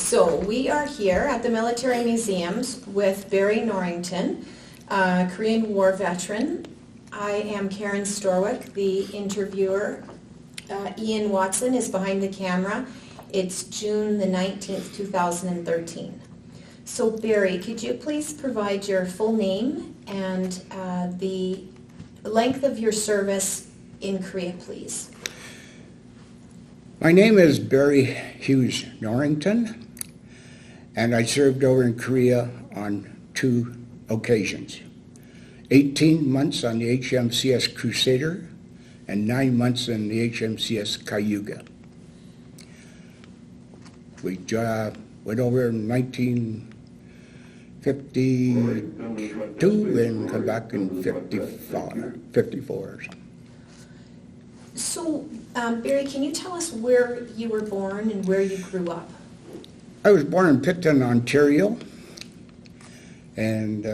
So we are here at the Military Museums with Barry Norrington, a Korean War veteran. I am Karen Storwick, the interviewer. Ian Watson is behind the camera. It's June the 19th, 2013. So Barry, could you please provide your full name and the length of your service in Korea, please? My name is Barry Hughes Norrington, and I served over in Korea on 2 occasions. 18 months on the HMCS Crusader and 9 months in the HMCS Cayuga. We went over in 1952 and come back in 54. So, Barry, can you tell us where you were born and where you grew up? I was born in Picton, Ontario, and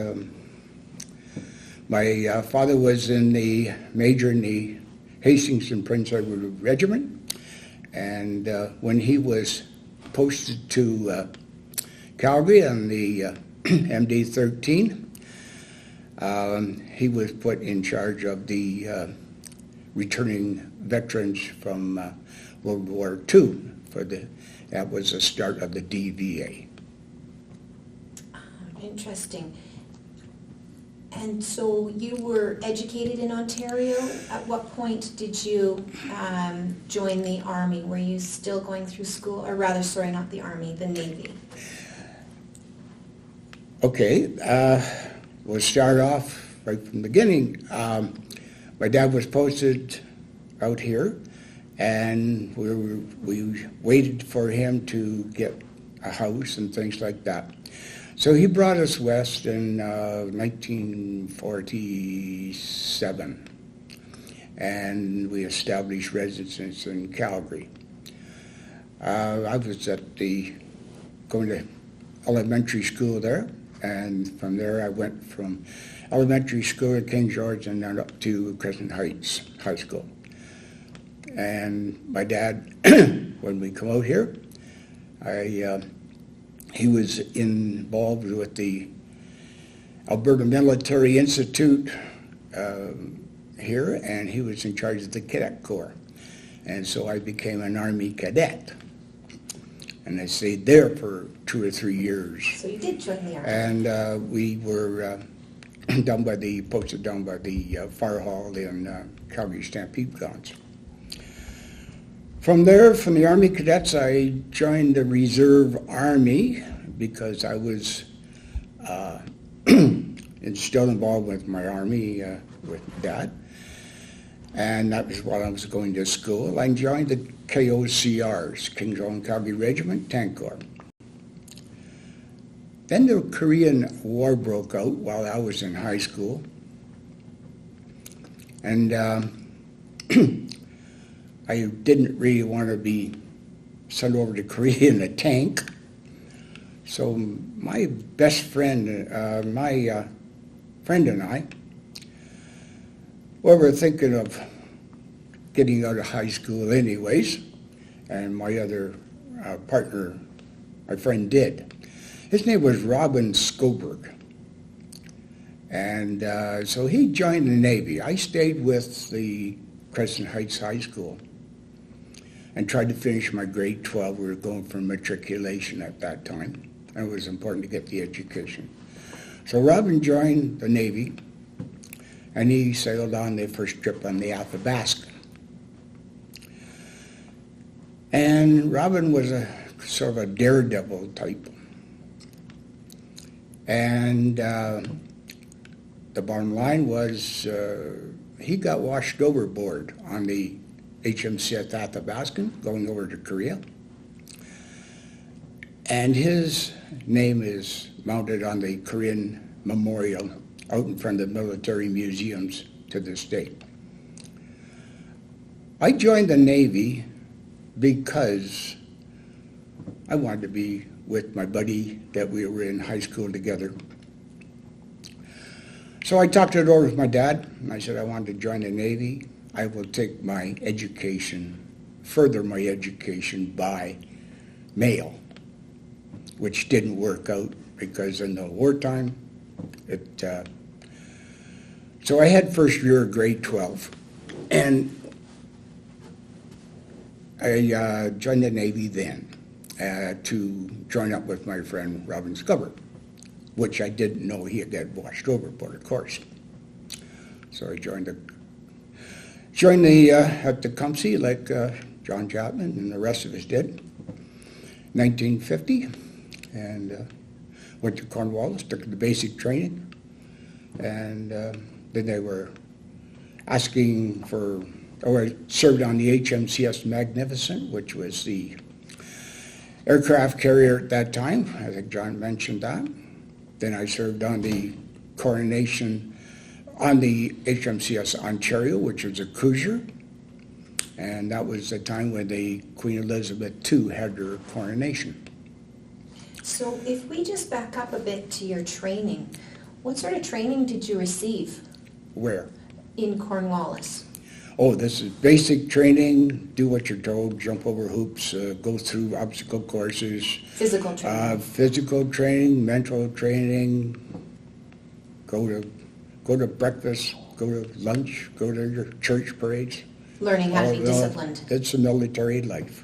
my father was in the major in the Hastings and Prince Edward Regiment, and when he was posted to Calgary on the MD-13, he was put in charge of the returning veterans from World War II. That was the start of the DVA. Interesting. And so you were educated in Ontario. At what point did you join the Army? Were you still going through school? Or rather, sorry, not the Army, the Navy. Okay, we'll start off right from the beginning. My dad was posted out here, and we waited for him to get a house and things like that. So he brought us west in 1947, and we established residence in Calgary. I was going to elementary school there, and from there I went from elementary school at King George and then up to Crescent Heights High School. And my dad, when we come out here, he was involved with the Alberta Military Institute here, and he was in charge of the Cadet Corps. And so I became an Army cadet. And I stayed there for 2 or 3 years. So you did join the Army. And we were posted down by the fire hall in Calgary Stampede Grounds. From there, from the Army Cadets, I joined the Reserve Army because I was still involved with my Army, with Dad. And that was while I was going to school. I joined the KOCRs, King John Calgary Regiment, Tank Corps. Then the Korean War broke out while I was in high school. And I didn't really want to be sent over to Korea in a tank. So my best friend, my friend and I, we were thinking of getting out of high school anyways, and my other partner, my friend, did. His name was Robin Skoberg. And so he joined the Navy. I stayed with the Crescent Heights High School and tried to finish my grade 12. We were going for matriculation at that time, and it was important to get the education. So Robin joined the Navy, and he sailed on the first trip on the Athabasca. And Robin was a sort of a daredevil type. And the bottom line was he got washed overboard on the HMCS Athabasca going over to Korea. And his name is mounted on the Korean Memorial out in front of the military museums to this day. I joined the Navy because I wanted to be with my buddy that we were in high school together. So I talked it over with my dad, and I said I wanted to join the Navy. I will take my education, further my education by mail. which didn't work out because in the wartime, so I had first year of grade 12, and I joined the Navy then to join up with my friend Robin Scubber, which I didn't know he had got washed overboard, of course. So I joined at the Tecumseh like John Chapman and the rest of us did, 1950, and went to Cornwallis, took the basic training, and then they were asking for, or I served on the HMCS Magnificent, which was the aircraft carrier at that time. I think John mentioned that. Then I served on the Coronation, on the HMCS Ontario, which was a cruiser. And that was the time when the Queen Elizabeth II had her coronation. So if we just back up a bit to your training, what sort of training did you receive? Where? In Cornwallis. Oh, this is basic training, do what you're told, jump over hoops, go through obstacle courses. Physical training. Physical training, mental training, go to breakfast, go to lunch, go to your church parades. Learning how to be disciplined. That's the military life.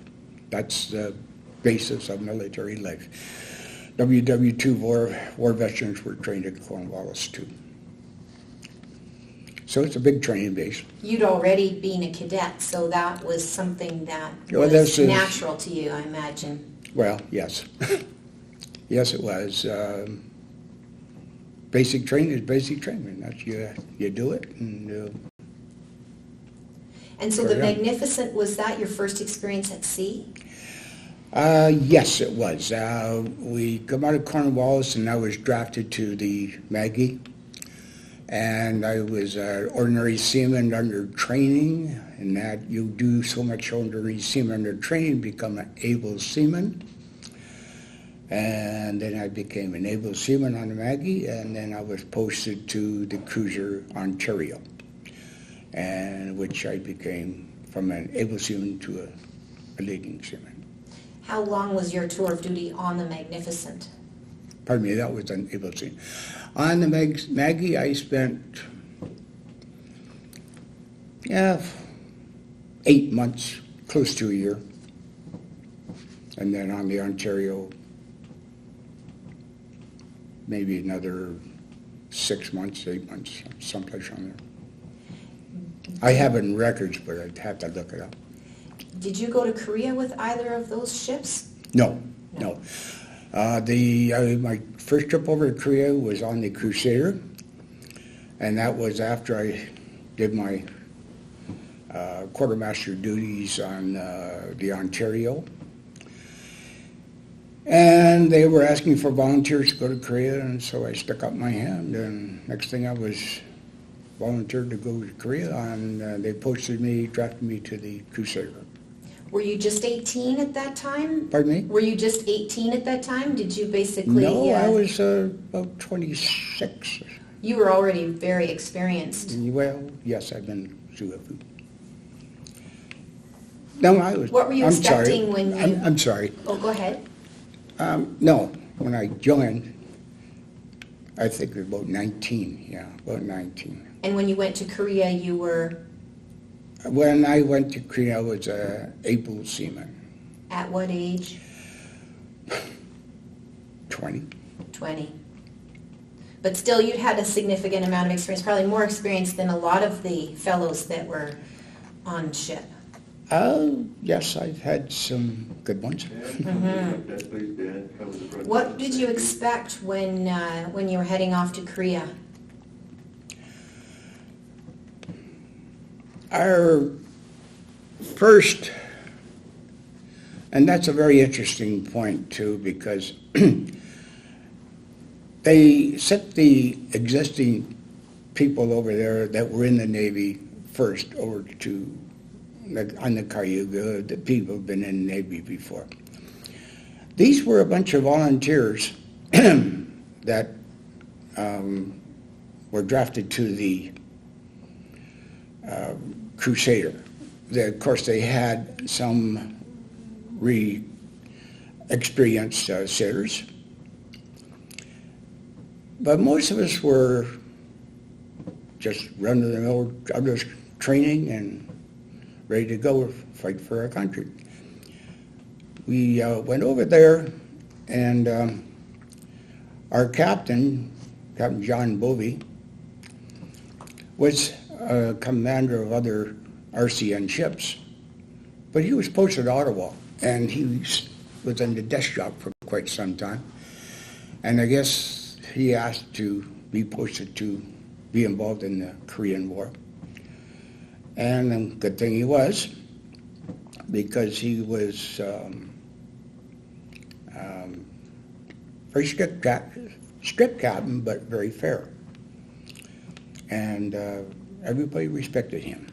That's the basis of military life. WW2 war veterans were trained at Cornwallis too. So it's a big training base. You'd already been a cadet, so that was something that Well, was natural to you, I imagine. Well, yes. Yes, it was. Basic training is basic training. That's you do it. And so the Magnificent, was that your first experience at sea? Yes, it was. We come out of Cornwallis, and I was drafted to the Maggie. And I was an ordinary seaman under training, and that you do so much ordinary seaman under training, become an able seaman. And then I became an able seaman on the Maggie, and then I was posted to the cruiser Ontario, and which I became from an able seaman to a leading seaman. How long was your tour of duty on the Magnificent? Pardon me, that was an able seaman. On the Maggie, I spent 8 months, close to a year. And then on the Ontario, maybe another 6 months, 8 months, someplace on there. I have it in records, but I'd have to look it up. Did you go to Korea with either of those ships? No. My first trip over to Korea was on the Crusader, and that was after I did my quartermaster duties on the Ontario. And they were asking for volunteers to go to Korea, and so I stuck up my hand, and next thing I was volunteered to go to Korea, and they posted me, drafted me to the Crusader. Were you just 18 at that time? Pardon me? Were you just 18 at that time? Did you basically... No, I was about 26. You were already very experienced. Well, yes, I've been through a few. No, I was... What were you expecting when you... I'm sorry. Oh, go ahead. No, when I joined, I think it was about 19, about 19. And when you went to Korea, you were... When I went to Korea, I was an able seaman. At what age? 20. 20. But still, you'd had a significant amount of experience, probably more experience than a lot of the fellows that were on ship. Yes, I've had some good ones. What did you expect when you were heading off to Korea? Our first, and that's a very interesting point too, because they sent the existing people over there that were in the Navy first over to, on the Cayuga, the people have been in the Navy before. These were a bunch of volunteers that were drafted to the Crusader. Of course, they had some experienced sailors. But most of us were just run-of-the-mill others training and ready to go fight for our country. We went over there, and our captain, Captain John Bovey, was a commander of other RCN ships, but he was posted at Ottawa, and he was in the desk job for quite some time. And I guess he asked to be posted to be involved in the Korean War. And a good thing he was, because he was very strict captain, but very fair. And everybody respected him.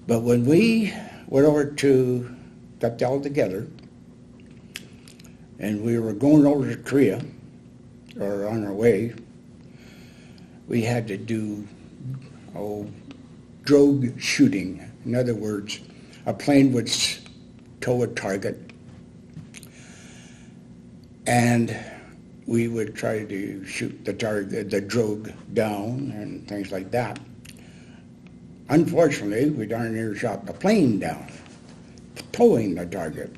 But when we went over to, got all together, and we were going over to Korea, or on our way, we had to do drogue shooting. In other words, a plane would tow a target, and we would try to shoot the target, the drogue down and things like that. Unfortunately, we darn near shot the plane down, towing the target.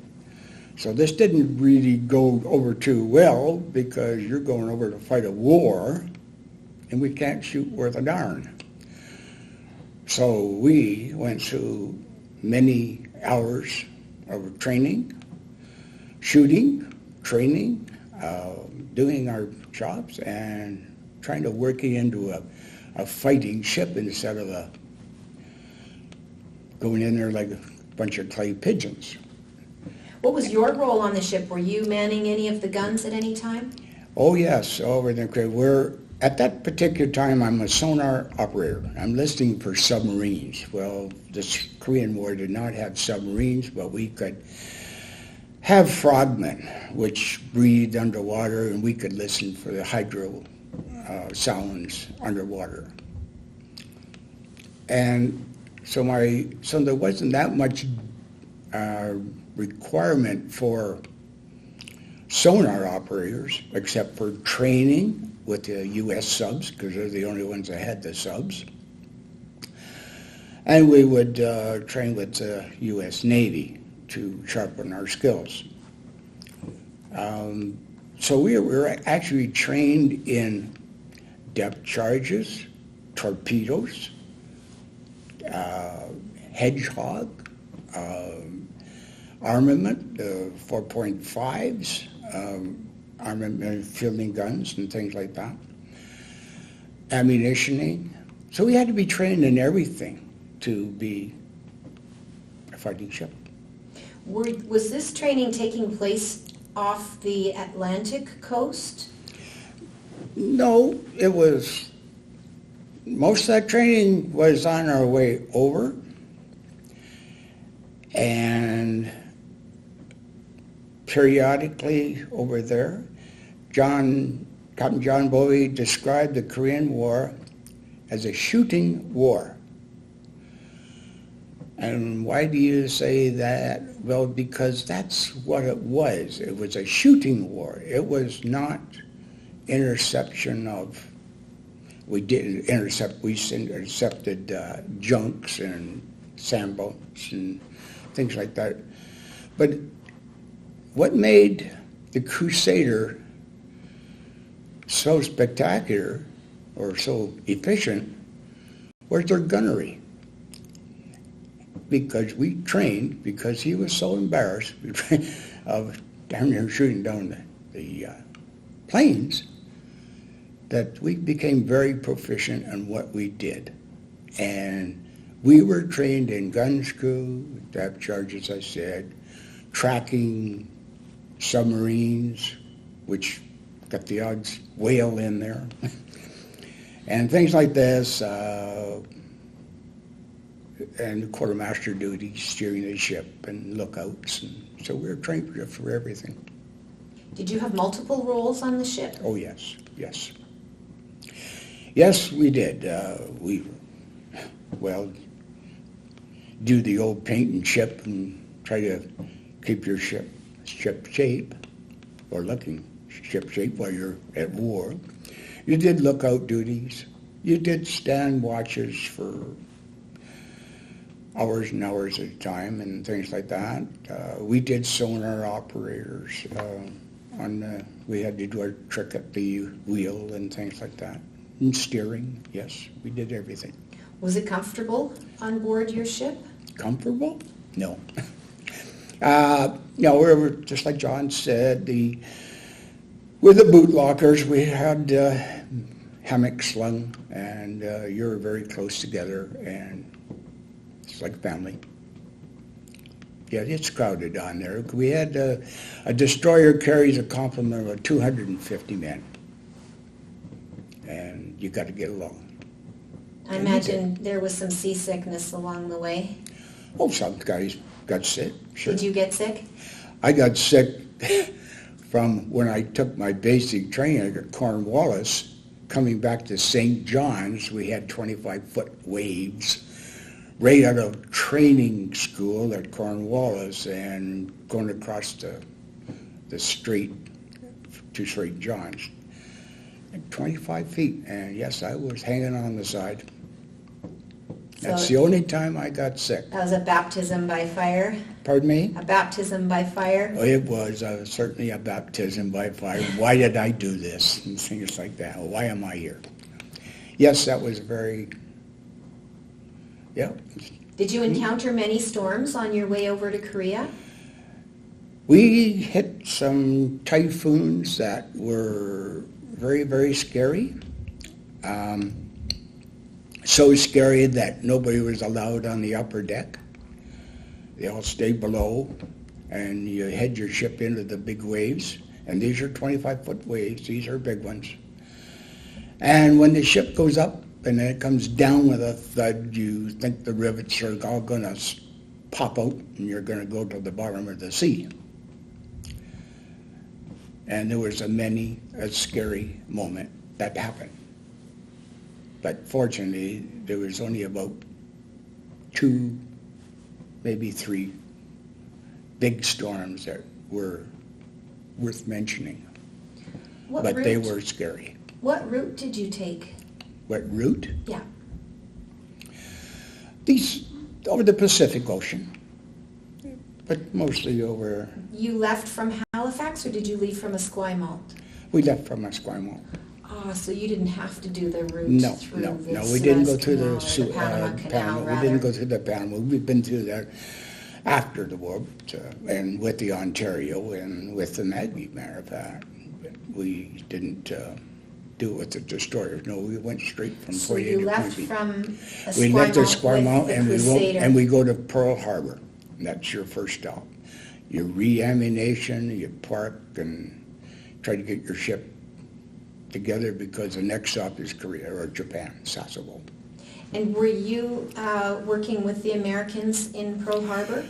So this didn't really go over too well, because you're going over to fight a war, and we can't shoot worth a darn. So we went through many hours of training, shooting, training, doing our jobs, and trying to work it into a fighting ship instead of going in there like a bunch of clay pigeons. What was your role on the ship? Were you manning any of the guns at any time? Oh yes, over there. At that particular time, I'm a sonar operator. I'm listening for submarines. Well, this Korean War did not have submarines, but we could have frogmen, which breathed underwater, and we could listen for the hydro sounds underwater. And so there wasn't that much requirement for sonar operators, except for training with the U.S. subs, because they're the only ones that had the subs. And we would train with the U.S. Navy to sharpen our skills. So we were actually trained in depth charges, torpedoes, hedgehog, armament, 4.5s, armament fielding guns and things like that, ammunitioning. So we had to be trained in everything to be a fighting ship. Was this training taking place off the Atlantic coast? No, most of that training was on our way over, and periodically over there, Captain John Bovey described the Korean War as a shooting war. And why do you say that? Well, because that's what it was. It was a shooting war. It was not interception of, we intercepted junks and sandboats and things like that. But what made the Crusader so spectacular or so efficient was their gunnery. Because we trained, because he was so embarrassed of down there shooting down the planes, that we became very proficient in what we did. And we were trained in gun screw, depth charges, I said, tracking submarines, which got the odds whale in there, and things like this, and quartermaster duty, steering the ship, and lookouts. And so we were trained for everything. Did you have multiple roles on the ship? Oh, yes, yes. Yes, we did. Do the old paint and chip and try to keep your ship ship shape, or looking ship shape while you're at war. You did lookout duties. You did stand watches for hours and hours at a time and things like that. We did sonar operators. We had to do our trick at the wheel and things like that. And steering, yes, we did everything. Was it comfortable on board your ship? Comfortable? No. No, we were, just like John said, with the boot lockers, we had hammocks slung, and you were very close together, and it's like family. Yeah, it's crowded on there. We had a destroyer carries a complement of 250 men, and you got to get along. I imagine there was some seasickness along the way. Oh, some guys got sick, sure. Did you get sick? I got sick from when I took my basic training at Cornwallis. Coming back to St. John's, we had 25-foot waves right out of training school at Cornwallis and going across the street to St. John's. 25 feet, and yes, I was hanging on the side. That's the only time I got sick. That was a baptism by fire? Pardon me? A baptism by fire? Oh, it was certainly a baptism by fire. Why did I do this? And things like that. Why am I here? Yes, that was very, yeah. Did you encounter many storms on your way over to Korea? We hit some typhoons that were very, very scary. So scary that nobody was allowed on the upper deck. They all stayed below, and you head your ship into the big waves. And these are 25-foot waves. These are big ones. And when the ship goes up and then it comes down with a thud, you think the rivets are all going to pop out and you're going to go to the bottom of the sea. And there was a scary moment that happened. But fortunately, there was only about 2, maybe 3 big storms that were worth mentioning. They were scary. What route did you take? What route? Yeah. These over the Pacific Ocean, but mostly over. You left from Halifax, or did you leave from Esquimalt? We left from Esquimalt. Oh, so you didn't have to do the route through the we didn't go through the Panama Canal, We didn't go through the Panama. We've been through that after the war, and with the Ontario and with the Maggie, matter of fact. But we didn't do it with the destroyers. No, we went straight from So point A you to left point B. from We left Esquimalt Esquimalt with the Crusader. and we go to Pearl Harbor. That's your first stop. You re-ammunition, you park, and try to get your ship together because the next stop is Korea or Japan, Sasebo. And were you working with the Americans in Pearl Harbor?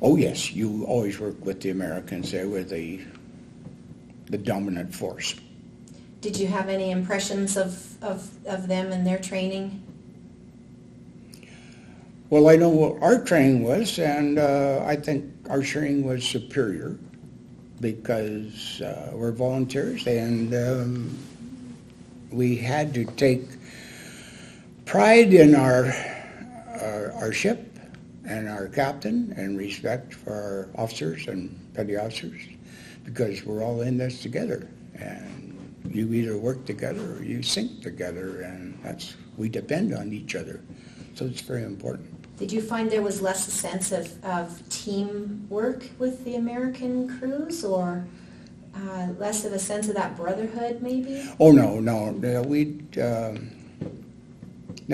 Oh yes, you always work with the Americans. They were the dominant force. Did you have any impressions of them and their training? Well, I know what our training was, and I think our training was superior because we're volunteers, and we had to take pride in our ship and our captain and respect for our officers and petty officers because we're all in this together. And you either work together or you sink together, and we depend on each other. So it's very important. Did you find there was less a sense of teamwork with the American crews, or less of a sense of that brotherhood, maybe? Oh, no,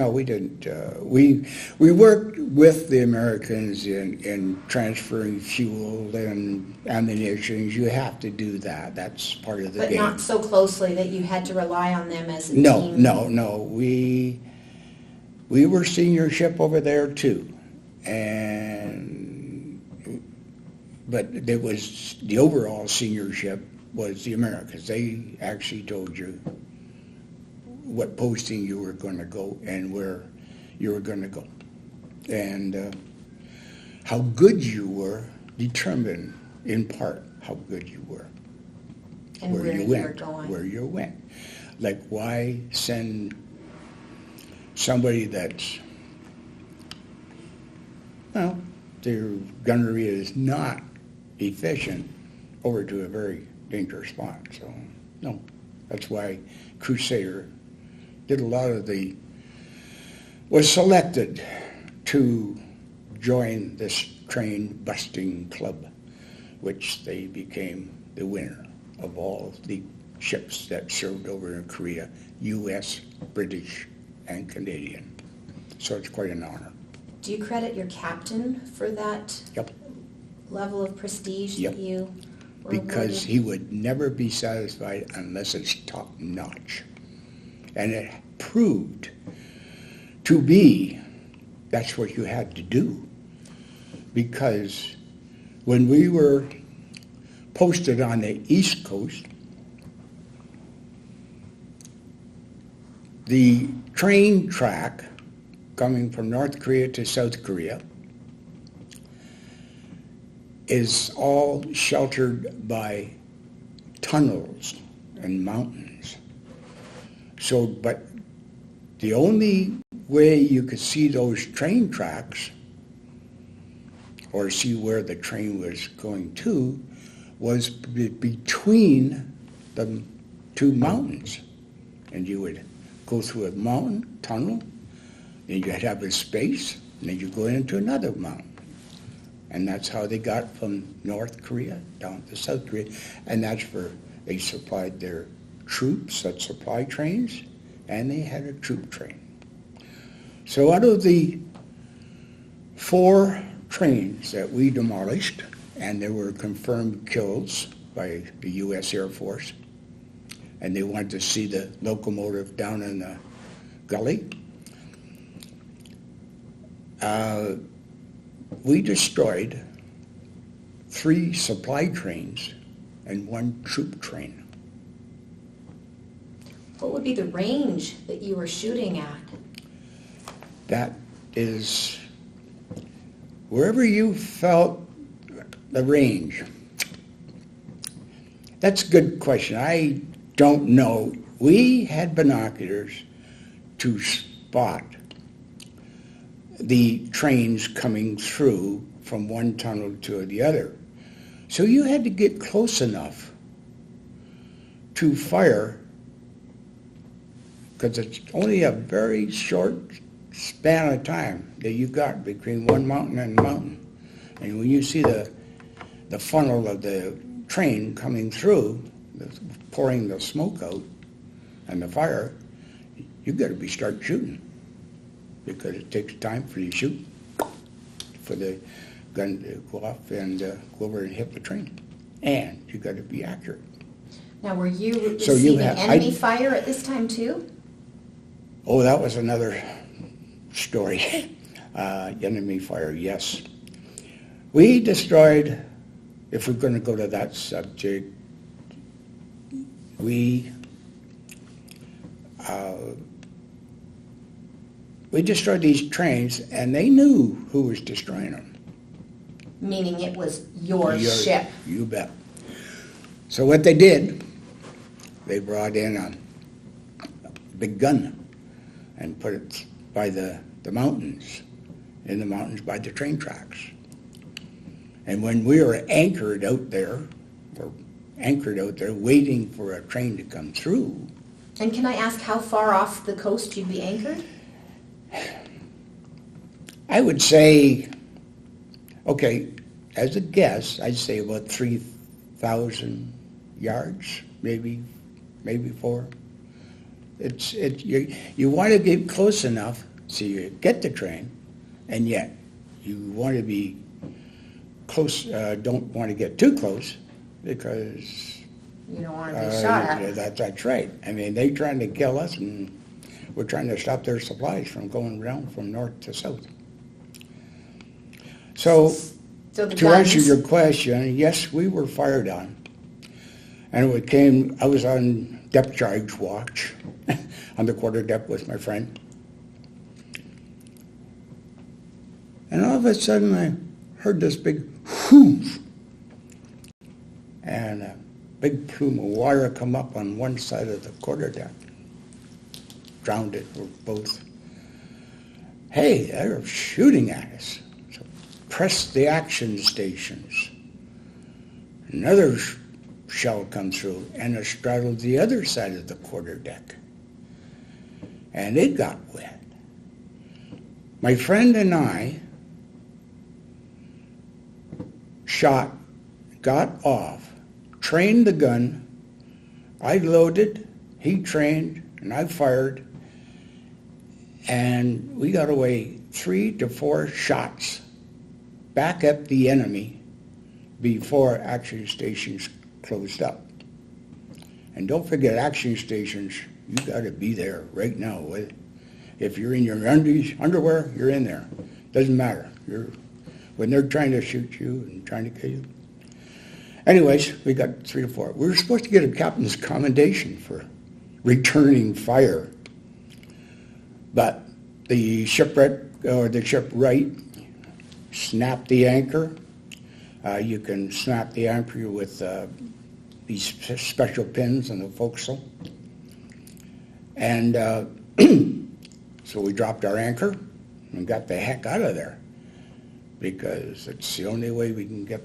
we didn't. We worked with the Americans in transferring fuel and ammunition. You have to do that. That's part of the game. But not so closely that you had to rely on them as a team? No. We were senior ship over there too, but there was the overall senior ship was the Americans. They actually told you what posting you were going to go and where you were going to go, and how good you were determined in part how good you were. And where you were going. Where you went. Like, why send somebody that's, well, their gunnery is not efficient over to a very dangerous spot. So, no, that's why Crusader did a lot of was selected to join this train busting club, which they became the winner of all the ships that served over in Korea, U.S., British, and Canadian. So it's quite an honor. Do you credit your captain for that Yep. level of prestige Yep. that you were Because awarded? he would never be satisfied unless it's top notch. And it proved to be that's what you had to do. Because when we were posted on the East Coast, the train track coming from North Korea to South Korea is all sheltered by tunnels and mountains. So, but the only way you could see those train tracks or see where the train was going to was between the two mountains. And you would go through a mountain tunnel, then you'd have a space, and then you go into another mountain. And that's how they got from North Korea down to South Korea. And that's where they supplied their troops at supply trains, and they had a troop train. So out of the 4 trains that we demolished, and there were confirmed kills by the U.S. Air Force, and they wanted to see the locomotive down in the gully, we destroyed 3 supply trains and 1 troop train. What would be the range that you were shooting at? That is wherever you felt the range. That's a good question. I don't know. We had binoculars to spot the trains coming through from one tunnel to the other. So you had to get close enough to fire, because it's only a very short span of time that you got between one mountain and mountain. And when you see the funnel of the train coming through, pouring the smoke out and the fire, you've got to start shooting, because it takes time for you to shoot, for the gun to go off and go over and hit the train. And you've got to be accurate. Now, were you So receiving enemy fire at this time too? Oh, that was another story. Enemy fire, yes. We destroyed, if we're going to go to that subject, we destroyed these trains, and they knew who was destroying them. Meaning it was your ship. You bet. So what they did, they brought in a big gun and put it by the mountains, in the mountains by the train tracks. And when we were anchored out there waiting for a train to come through. And can I ask how far off the coast you'd be anchored? I would say, okay, as a guess, I'd say about 3,000 yards, maybe 4. You want to get close enough so you get the train, and yet you want to be close. Don't want to get too close, because you don't want to be shot at. That's right. I mean, they're trying to kill us, and we're trying to stop their supplies from going around from north to south. So to answer your question, yes, we were fired on. And I was on depth charge watch on the quarter deck with my friend. And all of a sudden I heard this big whoosh. and a big plume of water come up on one side of the quarterdeck. Drowned it, or both. Hey, they're shooting at us. So pressed the action stations. Another shell come through, and it straddled the other side of the quarterdeck. And it got wet. My friend and I shot, got off, trained the gun. I loaded, he trained, and I fired. And we got away 3 to 4 shots back at the enemy before action stations closed up. And don't forget, action stations, you got to be there right now. If you're in your underwear, you're in there. Doesn't matter. When they're trying to shoot you and trying to kill you. Anyways, we got 3 to 4. We were supposed to get a captain's commendation for returning fire. But the shipwright snapped the anchor. You can snap the anchor with these special pins in the forecastle. And so we dropped our anchor and got the heck out of there, because it's the only way we can get.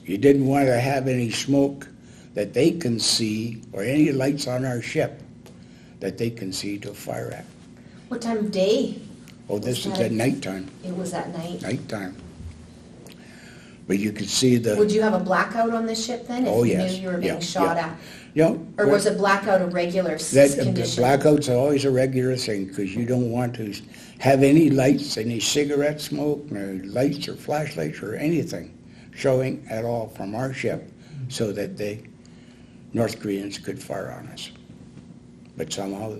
You didn't want to have any smoke that they can see, or any lights on our ship that they can see to fire at. What time of day? Oh, this is at nighttime. It was at night. Nighttime. But you could see the. Would you have a blackout on the ship then? Oh, if yes. you knew you were being shot at? Yeah. Or was a blackout a regular condition? The blackout's always a regular thing, because you don't want to have any lights, any cigarette smoke, or lights or flashlights or anything showing at all from our ship, so that the North Koreans could fire on us. But somehow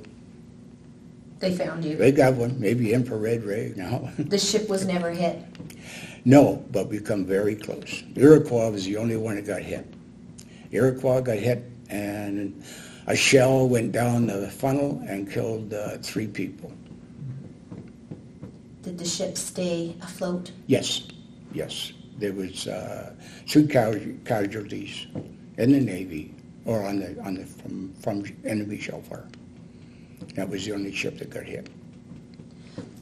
they found you. They got one, maybe infrared ray. No. The ship was never hit. No, but we come very close. Iroquois was the only one that got hit. Iroquois got hit, and a shell went down the funnel and killed 3 people. Did the ship stay afloat? Yes. There was 2 casualties in the Navy, or from enemy shell fire. That was the only ship that got hit.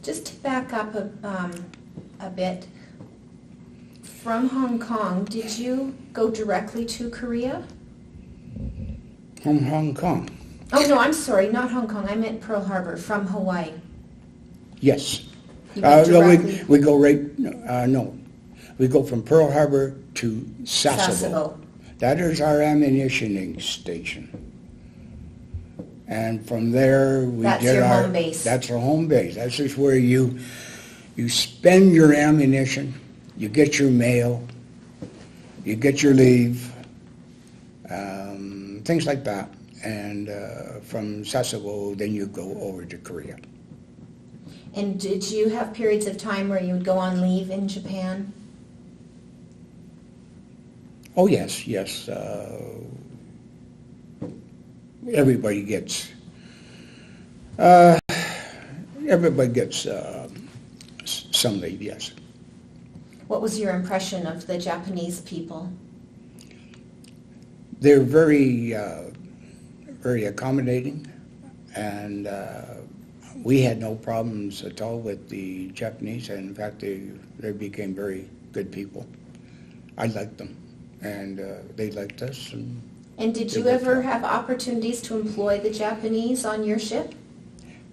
Just to back up a bit, from Hong Kong, did you go directly to Korea? From Hong Kong? Oh, no, I'm sorry, not Hong Kong. I meant Pearl Harbor, from Hawaii. Yes. You went directly? We go right, no. We go from Pearl Harbor to Sasebo. That is our ammunitioning station. And from there, That's your home base. That's our home base. That's just where you spend your ammunition, you get your mail, you get your leave, things like that. And from Sasebo, then you go over to Korea. And did you have periods of time where you would go on leave in Japan? Oh, yes. Everybody gets some leave, yes. What was your impression of the Japanese people? They're very accommodating, and we had no problems at all with the Japanese, and in fact, they became very good people. I liked them, and they liked us. And did you ever have opportunities to employ the Japanese on your ship?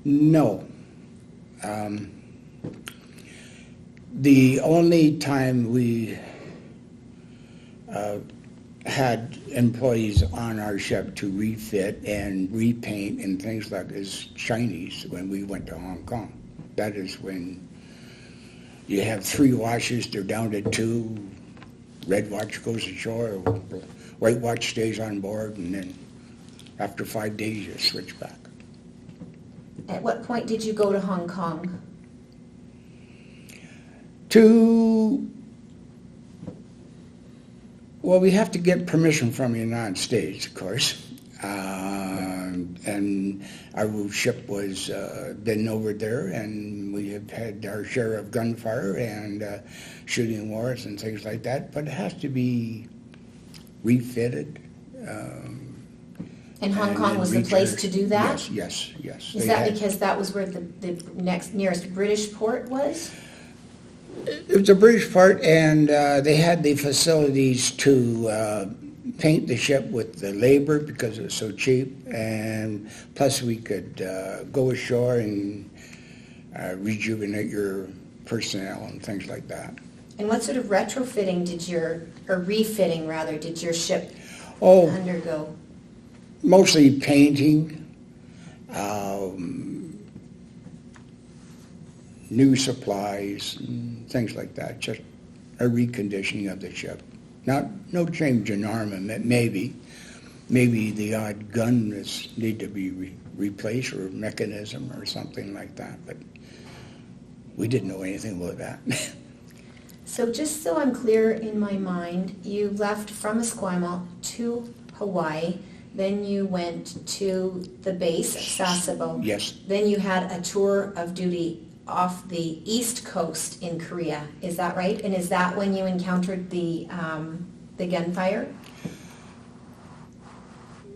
No. The only time we had employees on our ship to refit and repaint and things like is Chinese when we went to Hong Kong. That is when you have 3 washes, they're down to 2. Red watch goes ashore, white watch stays on board, and then after 5 days you switch back. At what point did you go to Hong Kong? Well, we have to get permission from the United States, of course. And our ship was been over there, and we have had our share of gunfire and shooting wars and things like that. But it has to be refitted. And Hong and Kong then was the place to do that? Yes. Is They that had- because that was where the nearest British port was? It was a British part, and they had the facilities to paint the ship with the labor because it was so cheap, and plus we could go ashore and rejuvenate your personnel and things like that. And what sort of retrofitting or refitting rather, did your ship Oh, undergo? mostly painting, new supplies, and things like that. Just a reconditioning of the ship. No change in armament. Maybe the odd gun need to be replaced or mechanism or something like that. But we didn't know anything about that. So just so I'm clear in my mind, you left from Esquimalt to Hawaii, then you went to the base at Sasebo. Yes. Then you had a tour of duty off the east coast in Korea. Is that right? And is that when you encountered the gunfire?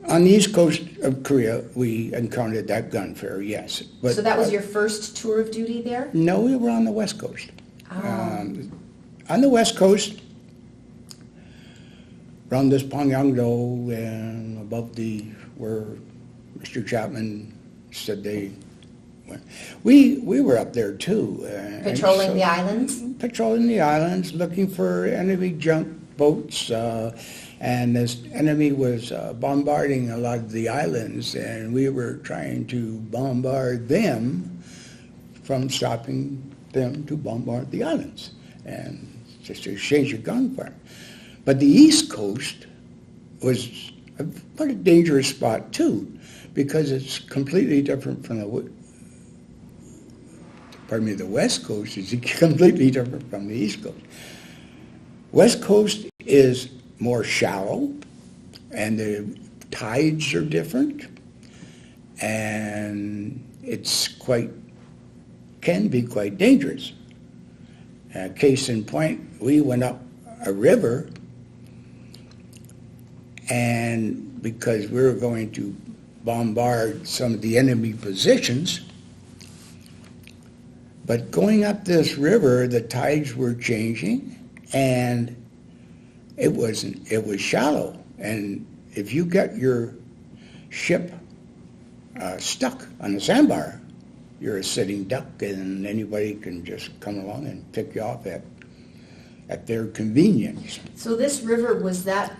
On the east coast of Korea, we encountered that gunfire, yes. But, So that was your first tour of duty there? No, we were on the west coast. Oh. On the west coast, around this Pyongyang and above where Mr. Chapman said they went. We were up there too. Patrolling the islands? Patrolling the islands, looking for enemy junk boats, and this enemy was bombarding a lot of the islands, and we were trying to bombard them from stopping them to bombard the islands, and just to exchange of gunfire. But the East Coast was a pretty dangerous spot too, because it's completely different from the West Coast is completely different from the East Coast. West Coast is more shallow, and the tides are different, and can be quite dangerous. Case in point, we went up a river, and because we were going to bombard some of the enemy positions, but going up this river, the tides were changing, and it was shallow. And if you get your ship stuck on the sandbar, you're a sitting duck, and anybody can just come along and pick you off at their convenience. So this river, was that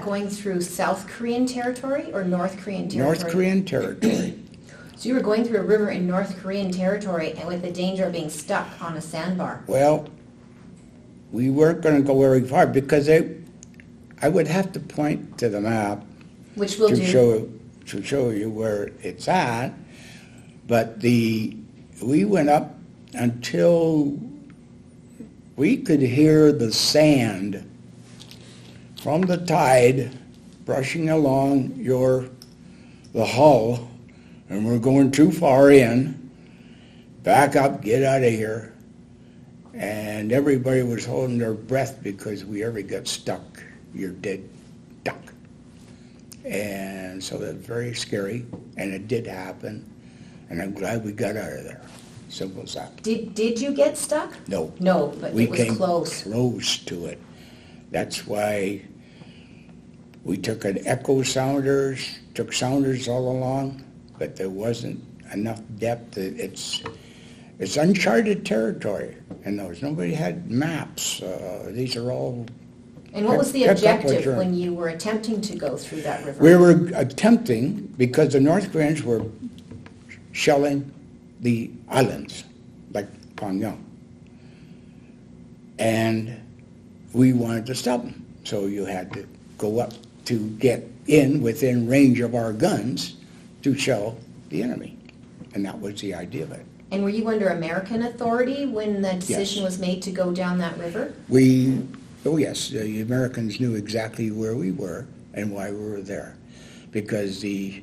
going through South Korean territory or North Korean territory? North Korean territory. So you were going through a river in North Korean territory and with the danger of being stuck on a sandbar. Well, we weren't going to go very far because I would have to point to the map Which we'll do. to show you where it's at. But we went up until we could hear the sand from the tide brushing along the hull, and we're going too far in. Back up, get out of here. And everybody was holding their breath because we ever got stuck. You're dead duck. And so that's very scary, and it did happen. And I'm glad we got out of there. Simple as that. Did you get stuck? No. No, but We it was came close. close to it. That's why we took an echo sounders, took sounders all along, but there wasn't enough depth. It's uncharted territory, and nobody had maps. These are all. And what was the Pick up what objective you're- when you were attempting to go through that river? We were attempting, because the North Koreans were shelling the islands, like Pyongyang. And we wanted to stop them. So you had to go up to get within range of our guns to shell the enemy. And that was the idea of it. And were you under American authority when the decision was made to go down that river? Yes, the Americans knew exactly where we were and why we were there. Because the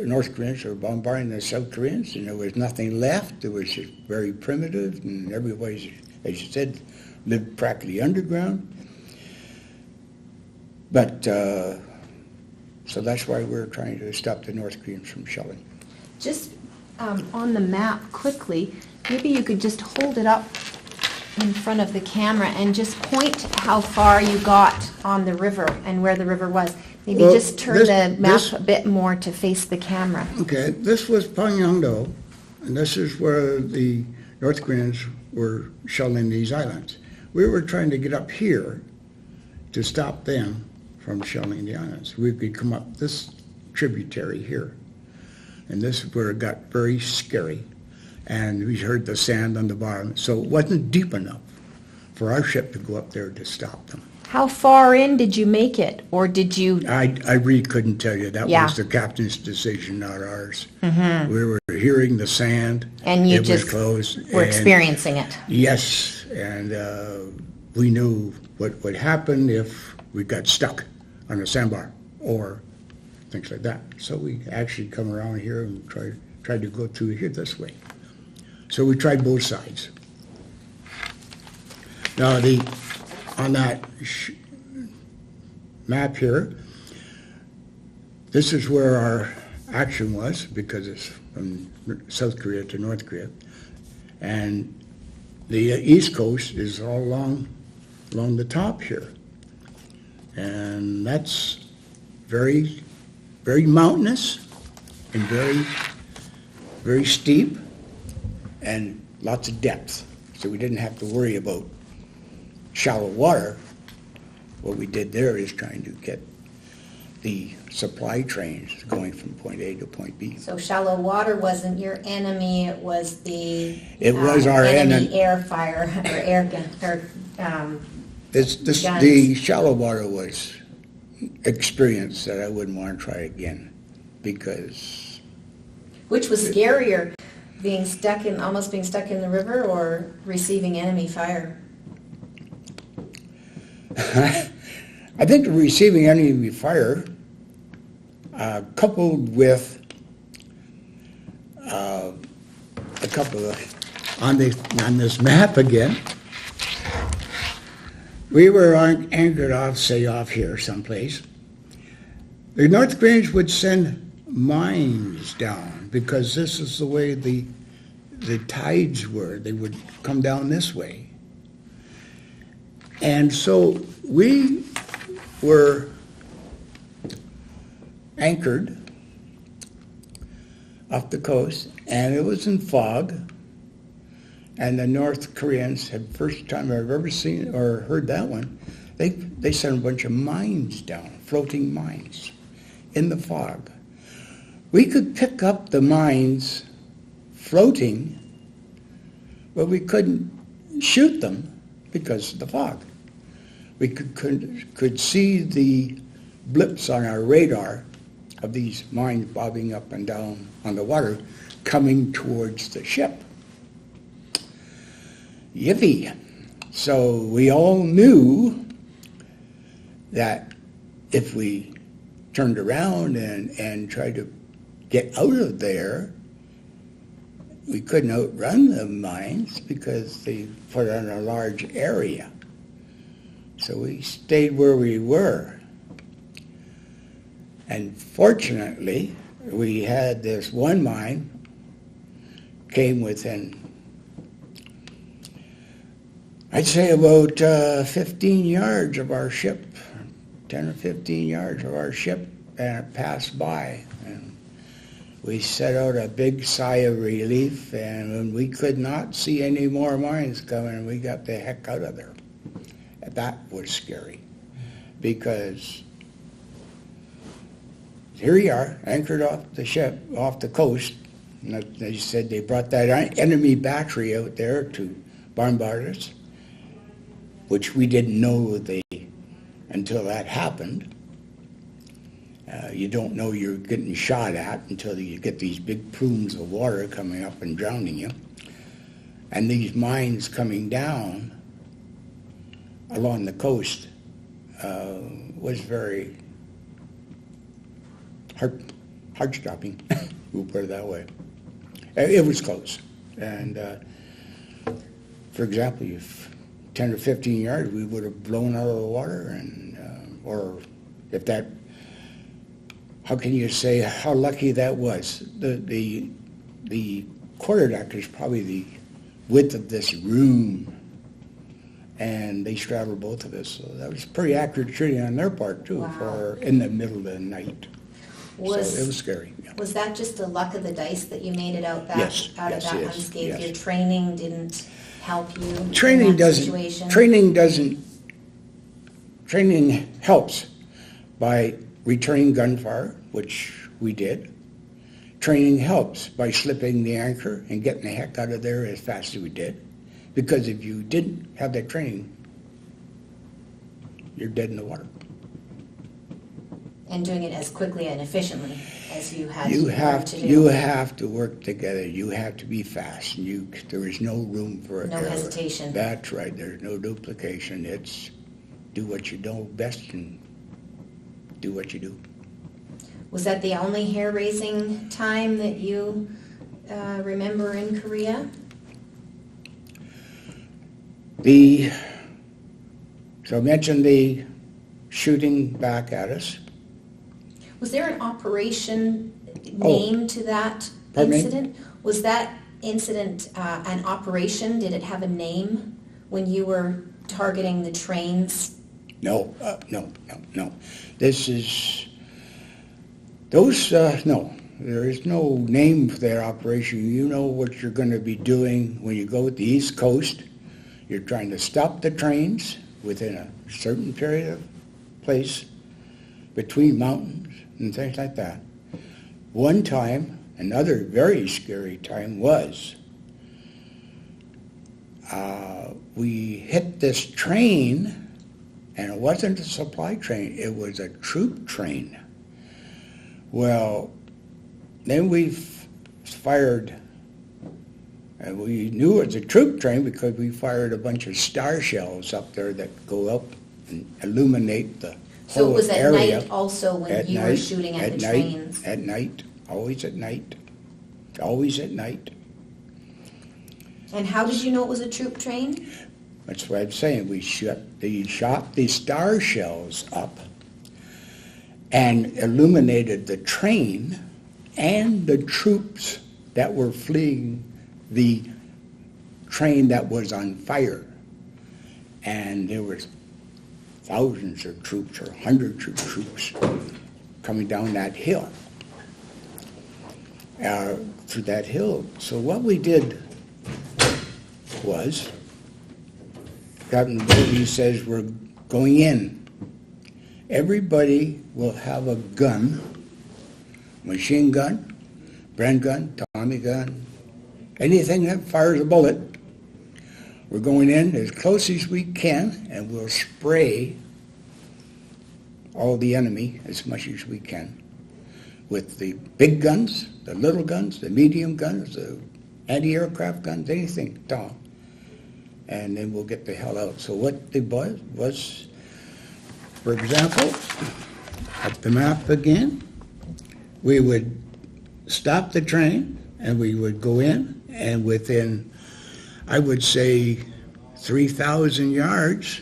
North Koreans were bombarding the South Koreans, and there was nothing left. It was just very primitive, and everybody, as you said, lived practically underground. But, so that's why we're trying to stop the North Koreans from shelling. Just on the map quickly, maybe you could just hold it up in front of the camera and just point how far you got on the river and where the river was. Maybe Well, just turn the map a bit more to face the camera. Okay, this was Pyongyang, and this is where the North Koreans were shelling these islands. We were trying to get up here to stop them from shelling the islands. We could come up this tributary here, and this is where it got very scary, and we heard the sand on the bottom, so it wasn't deep enough for our ship to go up there to stop them. How far in did you make it, or did you? I really couldn't tell you. That Yeah. was the captain's decision, not ours. Mm-hmm. We were hearing the sand. And you it just was close, were and experiencing it. yes, and we knew what would happen if we got stuck on a sandbar or things like that. So we actually come around here and tried to go through here this way. So we tried both sides. Now on that map here, this is where our action was, because it's from South Korea to North Korea, and the east coast is all along the top here, and that's very, very mountainous and very, very steep and lots of depth. So we didn't have to worry about shallow water. What we did there is trying to get the supply trains going from point A to point B. So shallow water wasn't your enemy; it was the Our enemy air fire or air gun or. The shallow water was experience that I wouldn't want to try again, because Which was scarier, almost being stuck in the river, or receiving enemy fire? I think receiving enemy fire, coupled with a couple of on this map again, we were anchored off here someplace. The North Koreans would send mines down, because this is the way the tides were. They would come down this way. And so we were anchored off the coast, and it was in fog, and the North Koreans had, first time I've ever seen or heard that one, they sent a bunch of mines down, floating mines, in the fog. We could pick up the mines floating, but we couldn't shoot them because of the fog. We could see the blips on our radar of these mines bobbing up and down on the water coming towards the ship. Yippee. So we all knew that if we turned around and tried to get out of there, we couldn't outrun the mines because they put on a large area. So we stayed where we were. And fortunately, we had this one mine came within, I'd say about 15 yards of our ship, 10 or 15 yards of our ship, and it passed by. And we set out a big sigh of relief, and when we could not see any more mines coming, we got the heck out of there. That was scary, because here you are, anchored off the ship, off the coast, and they said they brought that enemy battery out there to bombard us, which we didn't know until that happened. You don't know you're getting shot at until you get these big plumes of water coming up and drowning you. And these mines coming down along the coast was very heart-stopping, we'll put it that way. It was close. And for example, if 10 or 15 yards, we would have blown out of the water, and or if that, how can you say how lucky that was? The quarterdeck is probably the width of this room, and they straddled both of us. So that was pretty accurate shooting on their part too, Wow. for in the middle of the night. So it was scary. Yeah. Was that just the luck of the dice that you made it out that Yes, out yes, of that yes, unscathed? yes. Your training didn't help you Training in that doesn't. situation? Training helps by returning gunfire, which we did. Training helps by slipping the anchor and getting the heck out of there as fast as we did. Because if you didn't have that training, you're dead in the water. And doing it as quickly and efficiently as you had You learned have to to, do. you have to work together. You have to be fast. There is no room for No error. hesitation. That's right. There's no duplication. It's do what you know best and do what you do. Was that the only hair-raising time that you remember in Korea? So I mentioned the shooting back at us. Was there an operation Oh. name to that Pardon me? incident? Was that incident an operation? Did it have a name when you were targeting the trains? No. This is, no. There is no name for that operation. You know what you're going to be doing when you go to the East Coast. You're trying to stop the trains within a certain period of place between mountains and things like that. One time, another very scary time was we hit this train, and it wasn't a supply train, it was a troop train. Well, then we fired, and we knew it was a troop train because we fired a bunch of star shells up there that go up and illuminate the So whole it was at area. night also when At you were night, shooting at the night, trains? At night, always at night, always at night. And how did you know it was a troop train? That's what I'm saying. We shot the star shells up and illuminated the train and the troops that were fleeing the train that was on fire. And there were thousands of troops or hundreds of troops coming down that hill, through that hill. So what we did was, Captain Bovey says we're going in. Everybody will have a gun, machine gun, Bren gun, Tommy gun, anything that fires a bullet. We're going in as close as we can, and we'll spray all the enemy as much as we can with the big guns, the little guns, the medium guns, the anti-aircraft guns, anything at all. And then we'll get the hell out. So what they was, for example, up the map again, we would stop the train and we would go in, and within, I would say, 3,000 yards,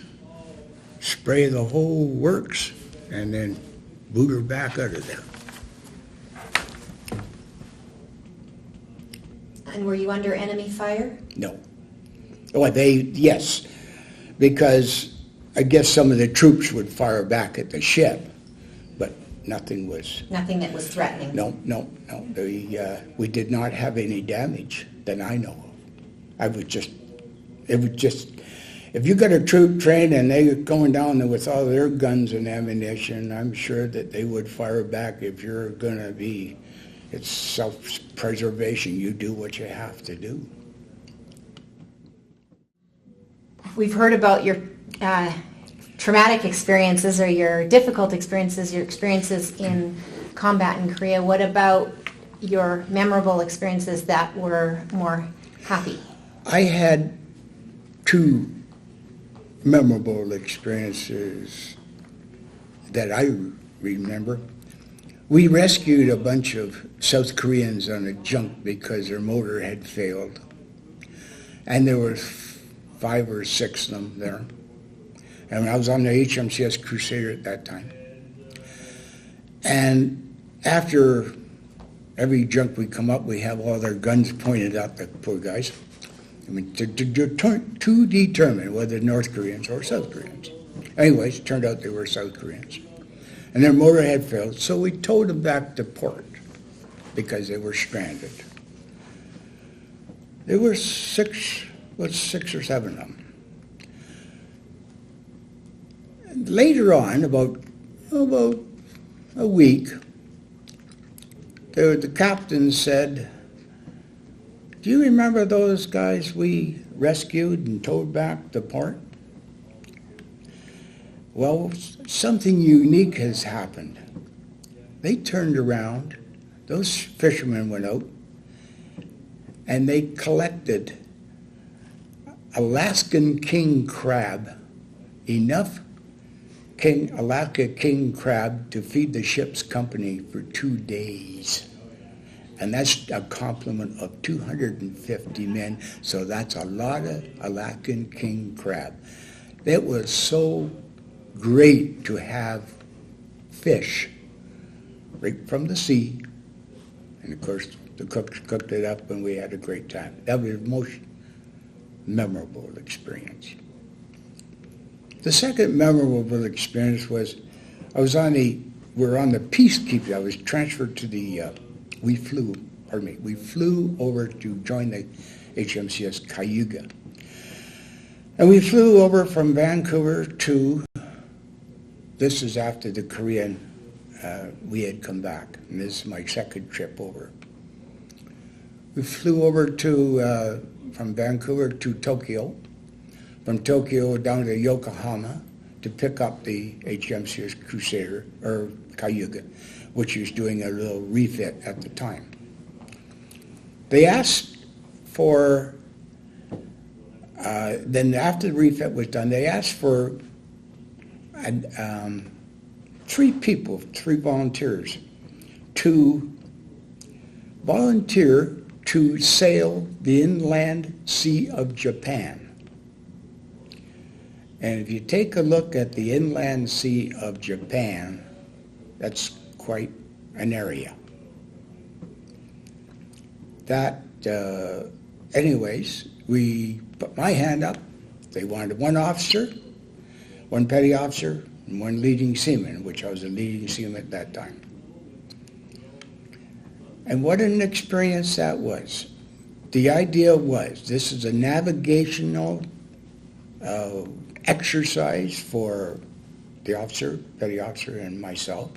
spray the whole works and then boot her back out of there. And were you under enemy fire? No. Oh, yes, because I guess some of the troops would fire back at the ship, but nothing was. Nothing that was threatening? No. We did not have any damage that I know of. If you got a troop train and they're going down there with all their guns and ammunition, I'm sure that they would fire back. If you're going to be, it's self-preservation. You do what you have to do. We've heard about your traumatic experiences or your difficult experiences, your experiences in combat in Korea. What about your memorable experiences that were more happy? I had two memorable experiences that I remember. We rescued a bunch of South Koreans on a junk because their motor had failed. And there were 5 or 6 of them there. And I was on the HMCS Crusader at that time. And after every junk we come up, we have all their guns pointed at the poor guys. I mean, to determine whether North Koreans or South Koreans. Anyways, it turned out they were South Koreans. And their motor had failed, so we towed them back to port because they were stranded. There were six or seven of them. And later on, about a week, the captain said, "Do you remember those guys we rescued and towed back to port? Well, something unique has happened." They turned around, those fishermen went out, and they collected Alaskan king crab, enough Alaska king crab to feed the ship's company for 2 days. And that's a complement of 250 men, so that's a lot of Alaskan king crab. It was so great to have fish right from the sea, and of course the cooks cooked it up and we had a great time. That was the most memorable experience. The second memorable experience was we were on the peacekeeping. I was transferred to we flew over to join the HMCS Cayuga. And we flew over from Vancouver this is after the Korean, we had come back, and this is my second trip over. We flew over from Vancouver to Tokyo, from Tokyo down to Yokohama to pick up the HMCS Crusader, or Cayuga, which was doing a little refit at the time. They asked for, then after the refit was done, they asked for 3 volunteers to volunteer to sail the inland sea of Japan. And if you take a look at the inland sea of Japan, that's quite an area. Anyways, we put my hand up. They wanted 1 officer, 1 petty officer, and 1 leading seaman, which I was a leading seaman at that time. And what an experience that was. The idea was, this is a navigational exercise for the officer, petty officer, and myself,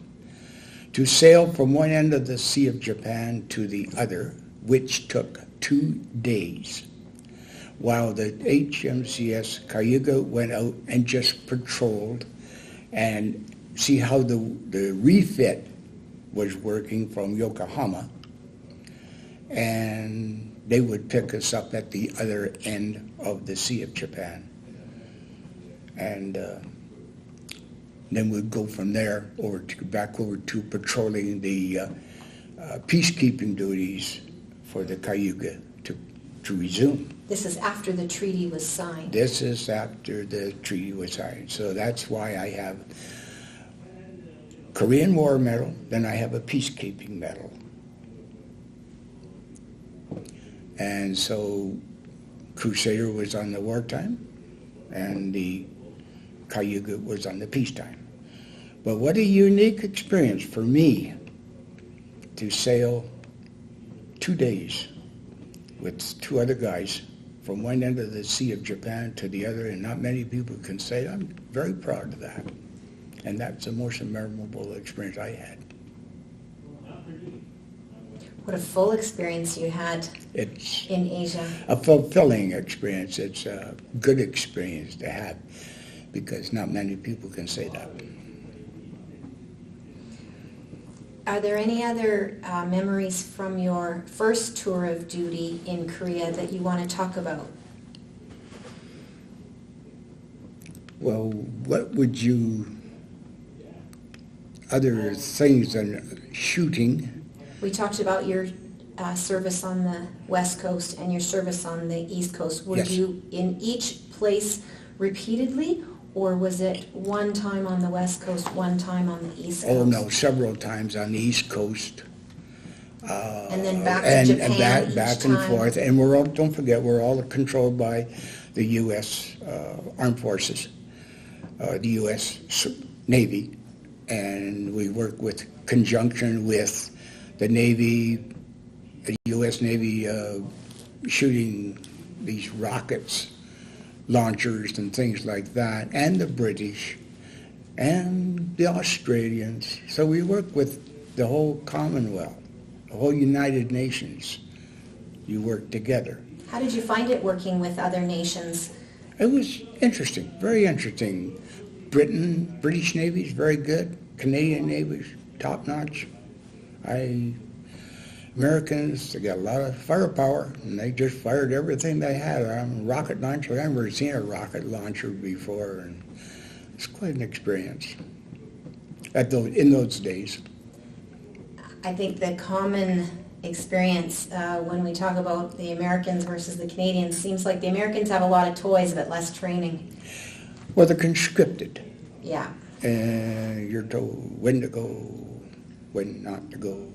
to sail from one end of the Sea of Japan to the other, which took 2 days, while the HMCS Cayuga went out and just patrolled and see how the refit was working from Yokohama, and they would pick us up at the other end of the Sea of Japan. And then we'd go from there back over to patrolling the peacekeeping duties for the Cayuga to resume. This is after the treaty was signed. This is after the treaty was signed. So that's why I have Korean War Medal, then I have a peacekeeping medal. And so Crusader was on the wartime, and the Cayuga was on the peacetime. But what a unique experience for me to sail 2 days with 2 other guys from one end of the Sea of Japan to the other, and not many people can say. I'm very proud of that. And that's the most memorable experience I had. What a full experience you had in Asia. A fulfilling experience. It's a good experience to have, because not many people can say that. Are there any other memories from your first tour of duty in Korea that you want to talk about? Well, what would you, other things than shooting? We talked about your service on the West Coast and your service on the East Coast. Were Yes. you in each place repeatedly, Or was it one time on the West Coast, one time on the East Coast? Oh, no, several times on the East Coast. And then back to And Japan each back and time? forth. And we're all, don't forget, we're all controlled by the U.S. Armed Forces, the U.S. Navy. And we work with conjunction with the Navy, the U.S. Navy shooting these rockets, launchers and things like that, and the British and the Australians. So we work with the whole Commonwealth, the whole United Nations. You work together. How did you find it working with other nations? It was interesting, very interesting. British Navy is very good. Canadian Navy is top-notch. Americans, they got a lot of firepower, and they just fired everything they had. Rocket launcher, I've never seen a rocket launcher before, and it's quite an experience in those days. I think the common experience when we talk about the Americans versus the Canadians seems like the Americans have a lot of toys but less training. Well, they're conscripted. Yeah. And you're told when to go, when not to go,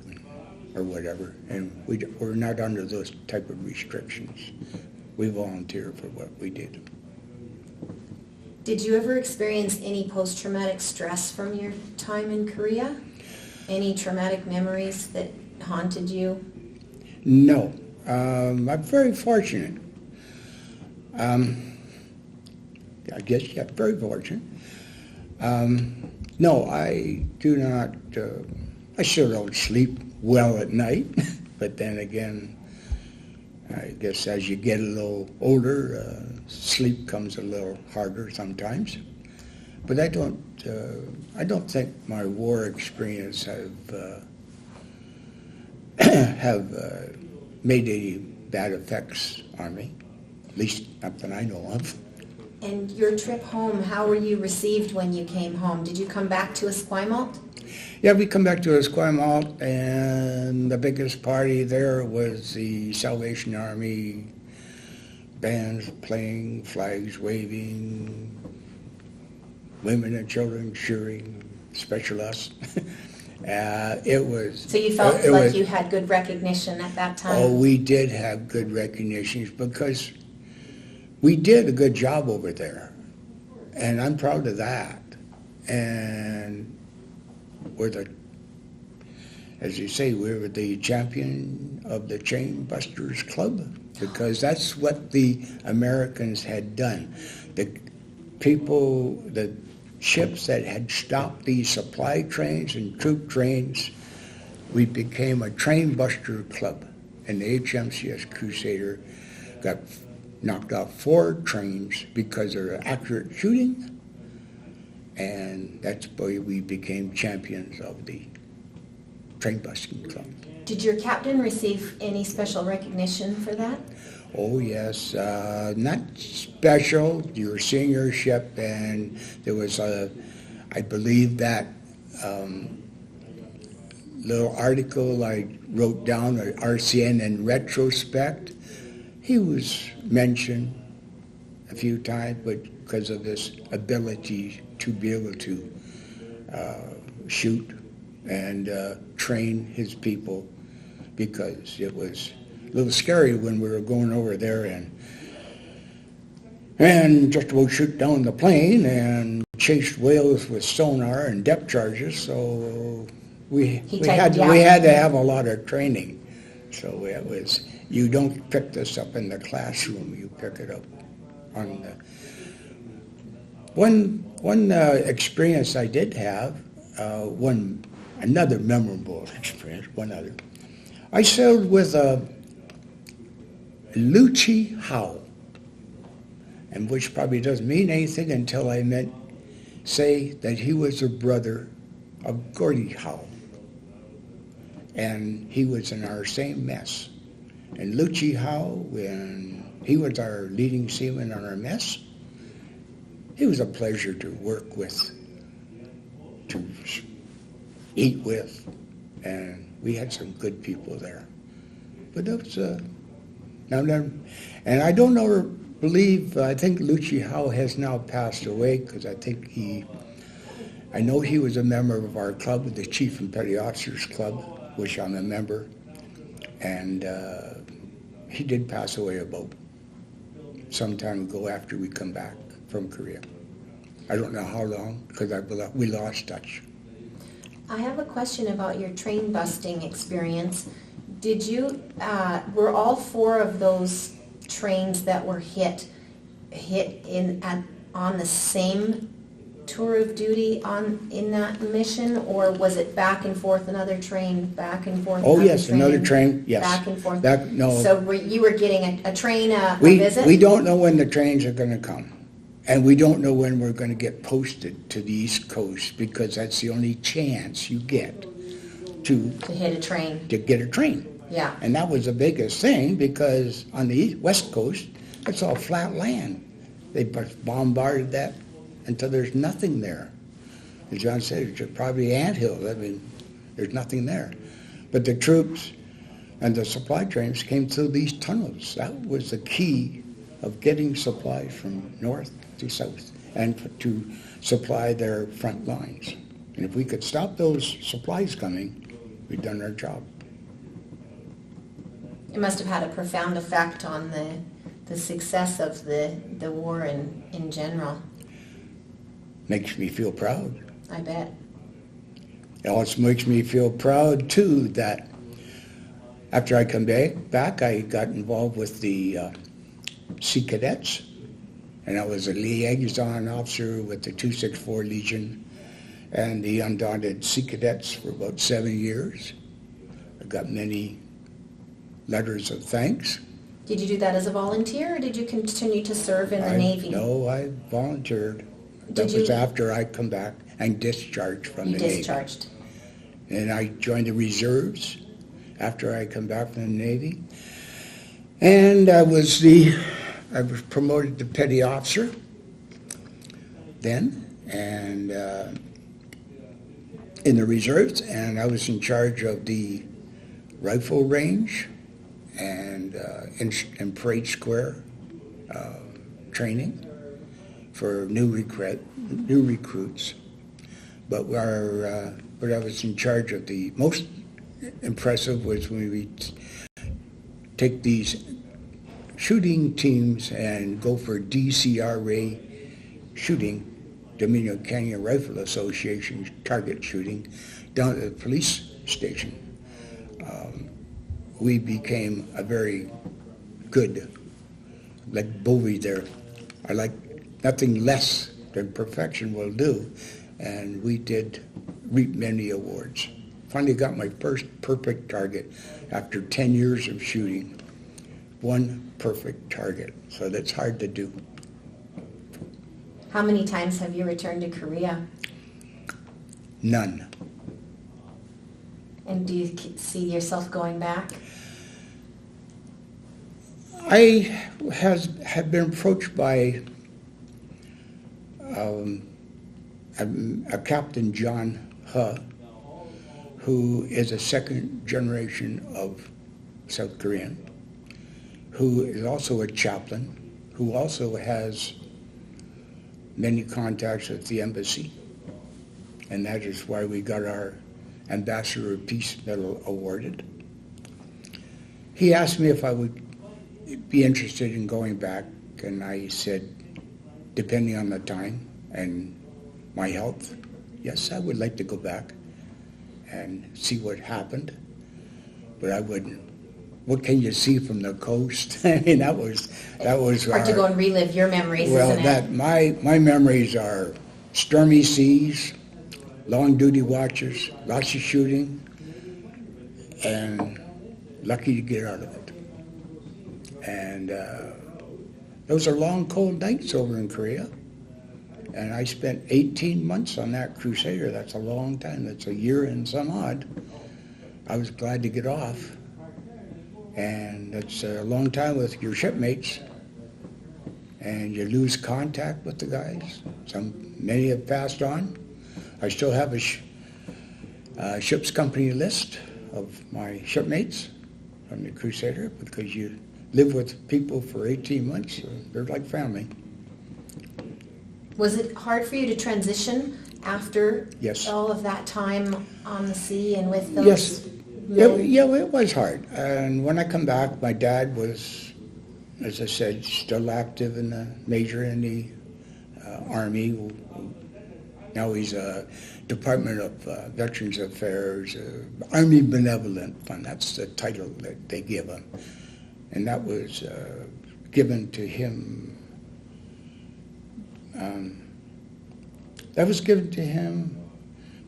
or whatever. And we're not under those type of restrictions. We volunteer for what we did. Did you ever experience any post-traumatic stress from your time in Korea? Any traumatic memories that haunted you? No. I'm very fortunate. I guess, yeah, very fortunate. No, I do not, I still don't sleep well at night, but then again, I guess as you get a little older, sleep comes a little harder sometimes. But I don't think my war experience have made any bad effects on me, at least not that I know of. And your trip home, how were you received when you came home? Did you come back to Esquimalt? Yeah, we come back to Esquimalt, and the biggest party there was the Salvation Army bands playing, flags waving, women and children cheering, special us. It was. So you felt like you had good recognition at that time? Oh, we did have good recognitions because we did a good job over there, and I'm proud of that. And we're as you say, we're the champion of the Chain Busters Club because that's what the Americans had done. The ships that had stopped these supply trains and troop trains, we became a train buster club, and the HMCS Crusader got knocked off 4 trains because of their accurate shooting, and that's why we became champions of the train busting club. Did your captain receive any special recognition for that? Oh yes, not special. Your senior ship, and there was I believe that little article I wrote down at RCN in retrospect. He was mentioned a few times, but because of his ability to be able to shoot and train his people, because it was a little scary when we were going over there and just about shoot down the plane and chased whales with sonar and depth charges. So we had to have a lot of training. So it was, you don't pick this up in the classroom, you pick it up on the one experience I did have, another memorable experience, I sailed with Lucci Howe, and which probably doesn't mean anything until I say that he was a brother of Gordie Howe, and he was in our same mess. And Lucci Howe, when he was our leading seaman on our mess, he was a pleasure to work with, to eat with, and we had some good people there. But it was and I don't I think Lucci Howe has now passed away, because I know he was a member of our club, the Chief and Petty Officers Club, which I'm a member, and he did pass away about some time ago after we come back from Korea. I don't know how long, because we lost touch. I have a question about your train busting experience. Did you, were all 4 of those trains that were hit on the same tour of duty in that mission, or was it back and forth another train, back and forth? Oh yes, another train. Yes, back and forth. No. So you were getting a train a visit. We don't know when the trains are going to come, and we don't know when we're going to get posted to the East Coast, because that's the only chance you get to hit a train. To get a train. Yeah. And that was the biggest thing, because on the West Coast, it's all flat land. They bombarded that until there's nothing there. As John said, it's probably anthills. I mean, there's nothing there. But the troops and the supply trains came through these tunnels. That was the key of getting supplies from north to south and to supply their front lines. And if we could stop those supplies coming, we'd done our job. It must have had a profound effect on the success of the war in general. Makes me feel proud. I bet. It also makes me feel proud, too, that after I come back, I got involved with the Sea Cadets, and I was a liaison officer with the 264 Legion and the Undaunted Sea Cadets for about 7 years. I got many letters of thanks. Did you do that as a volunteer, or did you continue to serve in the Navy? No, I volunteered. That was after I come back and discharged from the Navy. You discharged. And I joined the reserves after I come back from the Navy. And I was promoted to petty officer then, and in the reserves, and I was in charge of the rifle range and in Parade Square training for new recruits. But what I was in charge of, the most impressive was when we take these shooting teams and go for DCRA shooting, Dominion Canyon Rifle Association target shooting, down at the police station. We became a very good, like Bowie there. I like nothing less than perfection will do, and we did reap many awards. Finally got my first perfect target after 10 years of shooting. One perfect target, so that's hard to do. How many times have you returned to Korea? None. And do you see yourself going back? I have been approached by a Captain John Huh, who is a second generation of South Korean, who is also a chaplain, who also has many contacts with the embassy, and that is why we got our Ambassador of Peace Medal awarded. He asked me if I would be interested in going back, and I said, depending on the time and my health, yes, I would like to go back and see what happened, but I wouldn't. What can you see from the coast? I mean, that was hard to go and relive your memories, isn't it? My memories are stormy seas, long duty watches, lots of shooting, and lucky to get out of it. And those are long, cold nights over in Korea. And I spent 18 months on that Crusader. That's a long time. That's a year and some odd. I was glad to get off. And it's a long time with your shipmates. And you lose contact with the guys. Many have passed on. I still have a ship's company list of my shipmates from the Crusader, because live with people for 18 months. They're like family. Was it hard for you to transition after Yes. all of that time on the sea and with those Yes. men? It was hard. And when I come back, my dad was, as I said, still active in the major in the Army. Now he's a Department of Veterans Affairs, Army Benevolent Fund. That's the title that they give him. And that was given to him. That was given to him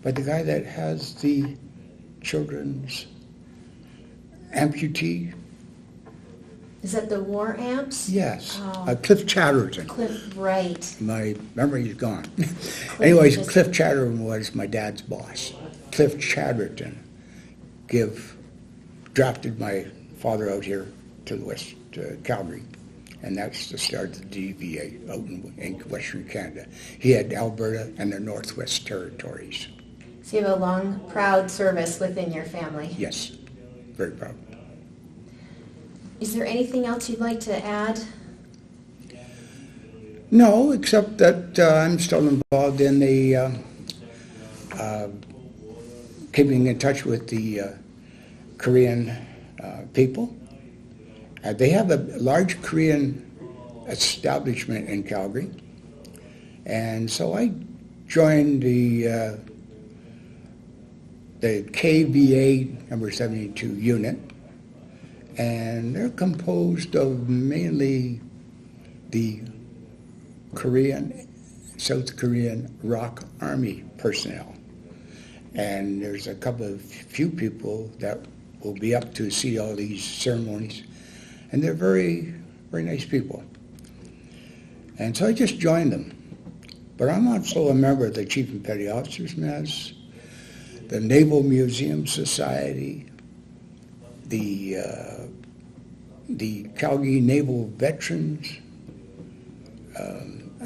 by the guy that has the children's amputee. Is that the war amps? Yes, Oh. Cliff Chatterton. Cliff, right. My memory's gone. Anyways, just- Cliff Chatterton was my dad's boss. Cliff Chatterton drafted my father out here to the west, to Calgary. And that's the start of the DVA out in Western Canada. He had Alberta and the Northwest Territories. So you have a long, proud service within your family. Yes, very proud. Is there anything else you'd like to add? No, except that I'm still involved in the keeping in touch with the Korean people. They have a large Korean establishment in Calgary, and so I joined the KVA number 72 unit, and they're composed of mainly the South Korean ROK Army personnel. And there's a few people that will be up to see all these ceremonies. And they're very, very nice people. And so I just joined them. But I'm also a member of the Chief and Petty Officers Mess, the Naval Museum Society, the Calgary Naval Veterans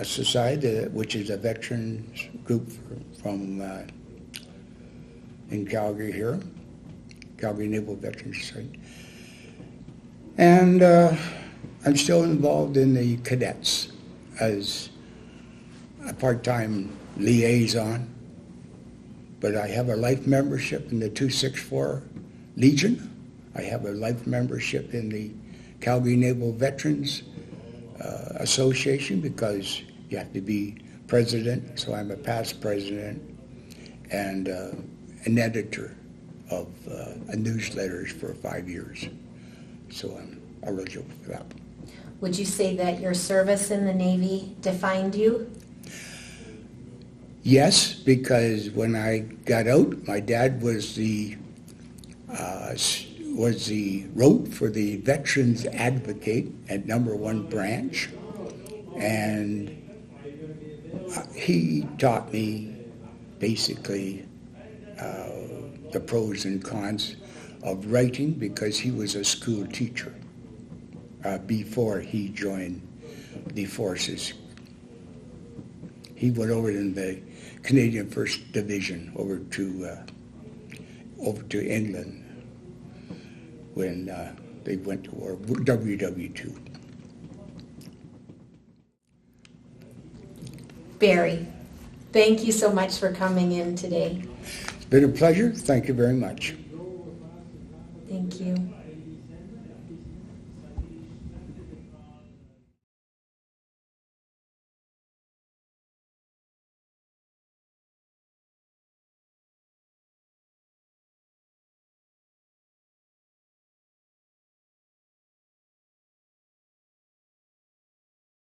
Society, which is a veterans group from in Calgary here, Calgary Naval Veterans Society. And I'm still involved in the cadets as a part-time liaison, but I have a life membership in the 264 Legion. I have a life membership in the Calgary Naval Veterans Association because you have to be president, so I'm a past president and an editor of newsletters for 5 years. So I'm eligible for that. Would you say that your service in the Navy defined you? Yes, because when I got out, my dad was the wrote for the Veterans Advocate at number 1 branch, and he taught me basically the pros and cons of writing because he was a school teacher before he joined the forces. He went over in the Canadian First Division over to England when they went to war, WW2. Barry, thank you so much for coming in today. It's been a pleasure. Thank you very much. Thank you.